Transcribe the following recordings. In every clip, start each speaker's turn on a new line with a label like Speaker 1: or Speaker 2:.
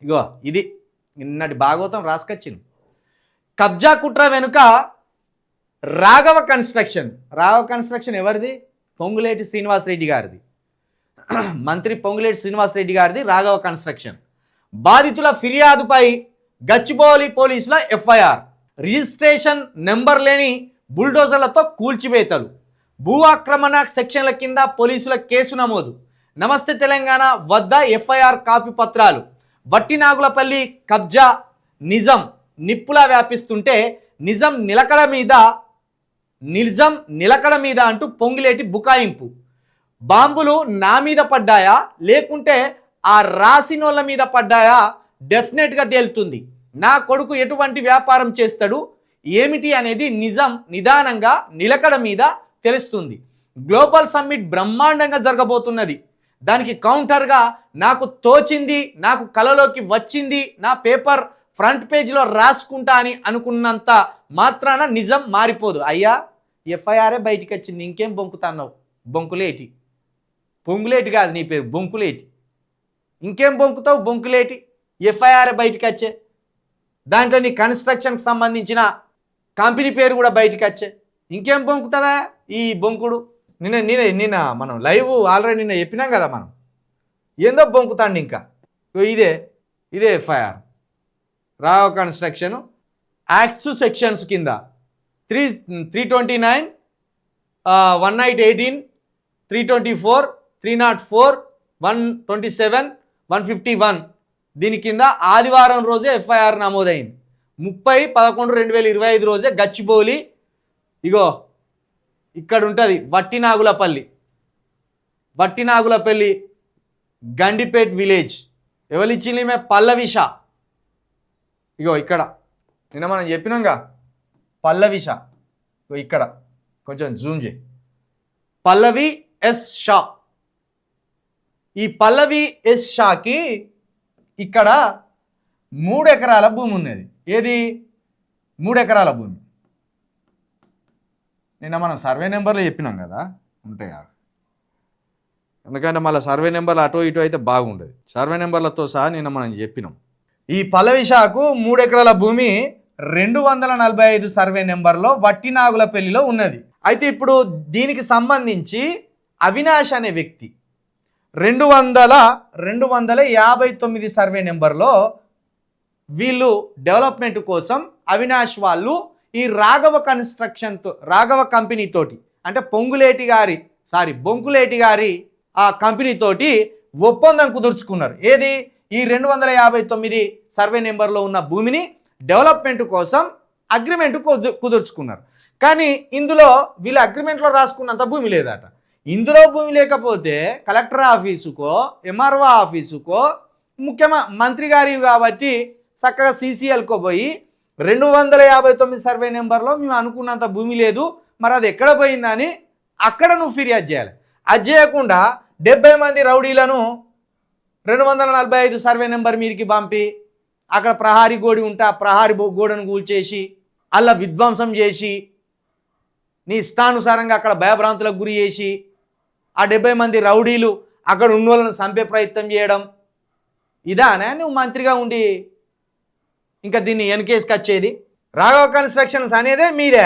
Speaker 1: ఇగో ఇది నిన్నటి భాగవతం రాసుకొచ్చింది. కబ్జా కుట్ర వెనుక రాఘవ కన్స్ట్రక్షన్. రాఘవ కన్స్ట్రక్షన్ ఎవరిది? పొంగులేటి శ్రీనివాసరెడ్డి గారిది. మంత్రి పొంగులేటి శ్రీనివాసరెడ్డి గారిది రాఘవ కన్స్ట్రక్షన్. బాధితుల ఫిర్యాదుపై గచ్చిబౌలి పోలీసుల ఎఫ్ఐఆర్. రిజిస్ట్రేషన్ నెంబర్ లేని బుల్డోజర్లతో కూల్చివేతలు. భూ ఆక్రమణ సెక్షన్ల కింద పోలీసుల కేసు నమోదు. నమస్తే తెలంగాణ వద్ద ఎఫ్ఐఆర్ కాపీ పత్రాలు. వట్టినాగులపల్లి కబ్జా నిజం నిప్పులా వ్యాపిస్తుంటే నిజం నిలకడ మీద అంటూ పొంగులేటి బుకాయింపు. బాంబులు నా మీద పడ్డాయా లేకుంటే ఆ రాసినోళ్ళ మీద పడ్డాయా డెఫినెట్గా తేలుతుంది. నా కొడుకు ఎటువంటి వ్యాపారం చేస్తాడు ఏమిటి అనేది నిజం నిదానంగా నిలకడ మీద తెలుస్తుంది. గ్లోబల్ సమ్మిట్ బ్రహ్మాండంగా జరగబోతున్నది. దానికి కౌంటర్గా నాకు తోచింది, నాకు కలలోకి వచ్చింది, నా పేపర్ ఫ్రంట్ పేజీలో రాసుకుంటా అని అనుకున్నంత మాత్రాన నిజం మారిపోదు. అయ్యా ఎఫ్ఐఆరే బయటికి వచ్చింది, ఇంకేం బొంకుతున్నావు? బొంకులేటి. పొంగులేటి కాదు నీ పేరు, బొంకులేటి. ఇంకేం బొంకుతావు? బొంకులేటి. ఎఫ్ఐఆర్ బయటికి వచ్చే, దాంట్లో నీ కన్స్ట్రక్షన్కి సంబంధించిన కంపెనీ పేరు కూడా బయటికి వచ్చే. ఇంకేం బొంకుతావా ఈ బొంకుడు? నిన్న మనం లైవ్ ఆల్రెడీ నిన్న చెప్పినాం కదా మనం. ఏందో బొంకుతాండి ఇంకా. ఇదే FIR. Raghava construction acts sections కింద 329, 1818, 324, 304, 127, 151 దీని కింద ఆదివారం రోజే ఎఫ్ఐఆర్ నమోదైంది. 30/11/2025 రోజే గచ్చిబౌలి ఇగో ఇక్కడ ఉంటుంది వట్టినాగులపల్లి గండిపేట్ విలేజ్. ఎవరిచ్చింది? మే పల్లవిష. ఇగో ఇక్కడ నిన్న మనం చెప్పినాంగా పల్లవిష. ఇక్కడ కొంచెం జూమ్ చేయి. పల్లవి ఎస్ షా. ఈ పల్లవి ఎస్ షాకి ఇక్కడ 3 ఎకరాల భూమి ఉన్నది. ఏది? 3 ఎకరాల భూమి. నిన్న మనం సర్వే నెంబర్లో చెప్పినాం కదా, ఉంటాయా? ఎందుకంటే మళ్ళీ సర్వే నెంబర్లు అటో ఇటో అయితే బాగుండదు. సర్వే నెంబర్లతో సహా నిన్న మనం చెప్పినాం. ఈ పల్లవిషాకు 3 ఎకరాల భూమి 245 సర్వే నెంబర్లో వట్టినాగులపల్లిలో ఉన్నది. అయితే ఇప్పుడు దీనికి సంబంధించి అవినాష్ అనే వ్యక్తి 259 సర్వే నెంబర్లో వీళ్ళు డెవలప్మెంట్ కోసం అవినాష్ వాళ్ళు ఈ రాఘవ కంపెనీతోటి, అంటే బొంకులేటి గారి ఆ కంపెనీతోటి ఒప్పందం కుదుర్చుకున్నారు. ఏది? ఈ 259 సర్వే నెంబర్లో ఉన్న భూమిని డెవలప్మెంట్ కోసం అగ్రిమెంట్ కుదుర్చుకున్నారు. కానీ ఇందులో వీళ్ళ అగ్రిమెంట్లో రాసుకున్నంత భూమి లేదట. ఇందులో భూమి లేకపోతే కలెక్టర్ ఆఫీసుకో ఎంఆర్ఓ ఆఫీసుకో మంత్రి గారి కాబట్టి చక్కగా సీసీఎల్కో పోయి 259 సర్వే నెంబర్లో మేము అనుకున్నంత భూమి లేదు, మరి అది ఎక్కడ పోయిందని అక్కడ నువ్వు ఫిర్యాదు చేయాలి. అది చేయకుండా 70 మంది రౌడీలను 245 సర్వే నెంబర్ మీదకి పంపి అక్కడ ప్రహారీ గోడి ఉంటే ఆ ప్రహారీ గోడను కూల్చేసి అలా విధ్వంసం చేసి నీ ఇష్టానుసారంగా అక్కడ భయభ్రాంతులకు గురి చేసి ఆ 70 మంది రౌడీలు అక్కడ ఉన్నోళ్ళను చంపే ప్రయత్నం చేయడం, ఇదానే నువ్వు మంత్రిగా ఉండి ఇంకా దీన్ని ఎన్కేసుకు వచ్చేది? రాఘవ కన్స్ట్రక్షన్స్ అనేదే మీదే.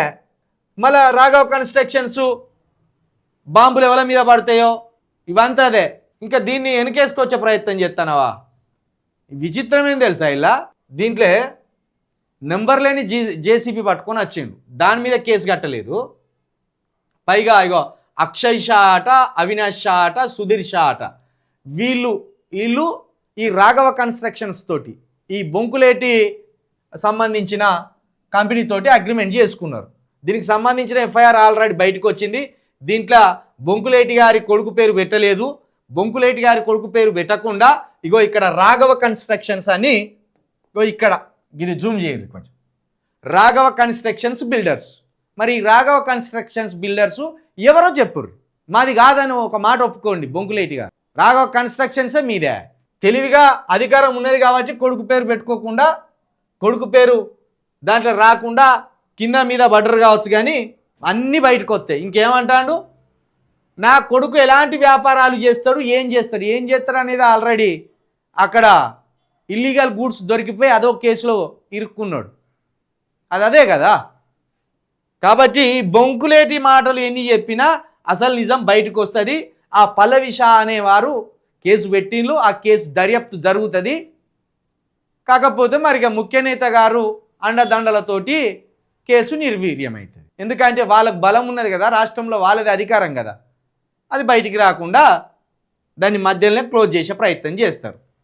Speaker 1: మళ్ళీ రాఘవ కన్స్ట్రక్షన్స్ బాంబులు ఎవరి మీద పడతాయో ఇవంతా అదే. ఇంకా దీన్ని ఎన్కేసుకొచ్చే ప్రయత్నం చేస్తానవా? విచిత్రం ఏం తెలుసా? ఇలా దీంట్లో నెంబర్ లేని జేసీబీ పట్టుకొని వచ్చిండు, దాని మీద కేసు కట్టలేదు. పైగా ఇగో అక్షయ్ షా అట, అవినాష్ షా అట, సుధీర్ షా అట, వీళ్ళు ఈ రాఘవ కన్స్ట్రక్షన్స్ తోటి ఈ బొంకులేటి సంబంధించిన కంపెనీతోటి అగ్రిమెంట్ చేసుకున్నారు. దీనికి సంబంధించిన ఎఫ్ఐఆర్ ఆల్రెడీ బయటకు వచ్చింది. దీంట్లో బొంకులేటి గారి కొడుకు పేరు పెట్టలేదు. బొంకులేటి గారి కొడుకు పేరు పెట్టకుండా ఇగో ఇక్కడ రాఘవ కన్స్ట్రక్షన్స్ అని ఇక్కడ ఇది జూమ్ చేయాలి కొంచెం. Raghava constructions builders. మరి రాఘవ కన్స్ట్రక్షన్స్ బిల్డర్స్ ఎవరో చెప్పుర్రు, మాది కాదని ఒక మాట ఒప్పుకోండి. బొంకులేటి గారు రాఘవ కన్స్ట్రక్షన్సే మీదే. తెలివిగా అధికారం ఉన్నది కాబట్టి కొడుకు పేరు పెట్టుకోకుండా, కొడుకు పేరు దాంట్లో రాకుండా కింద మీద బటర్ కావచ్చు, కానీ అన్నీ బయటకు వస్తాయి. ఇంకేమంటాడు? నా కొడుకు ఎలాంటి వ్యాపారాలు చేస్తాడు, ఏం చేస్తాడు అనేది ఆల్రెడీ అక్కడ ఇల్లీగల్ గూడ్స్ దొరికిపోయి అదో కేసులో ఇరుక్కున్నాడు. అదే కదా. కాబట్టి బొంకులేటి మాటలు ఎన్ని చెప్పినా అసలు నిజం బయటకు వస్తుంది. ఆ పల్లవి షా అనేవారు కేసు పెట్టిండ్రు, ఆ కేసు దర్యాప్తు జరుగుతుంది. కాకపోతే మరి ఇక ముఖ్య నేత గారు అండదండలతోటి కేసు నిర్వీర్యమవుతుంది. ఎందుకంటే వాళ్ళకు బలం ఉన్నది కదా, రాష్ట్రంలో వాళ్ళది అధికారం కదా, అది బయటికి రాకుండా దాన్ని మధ్యలోనే క్లోజ్ చేసే ప్రయత్నం చేస్తారు.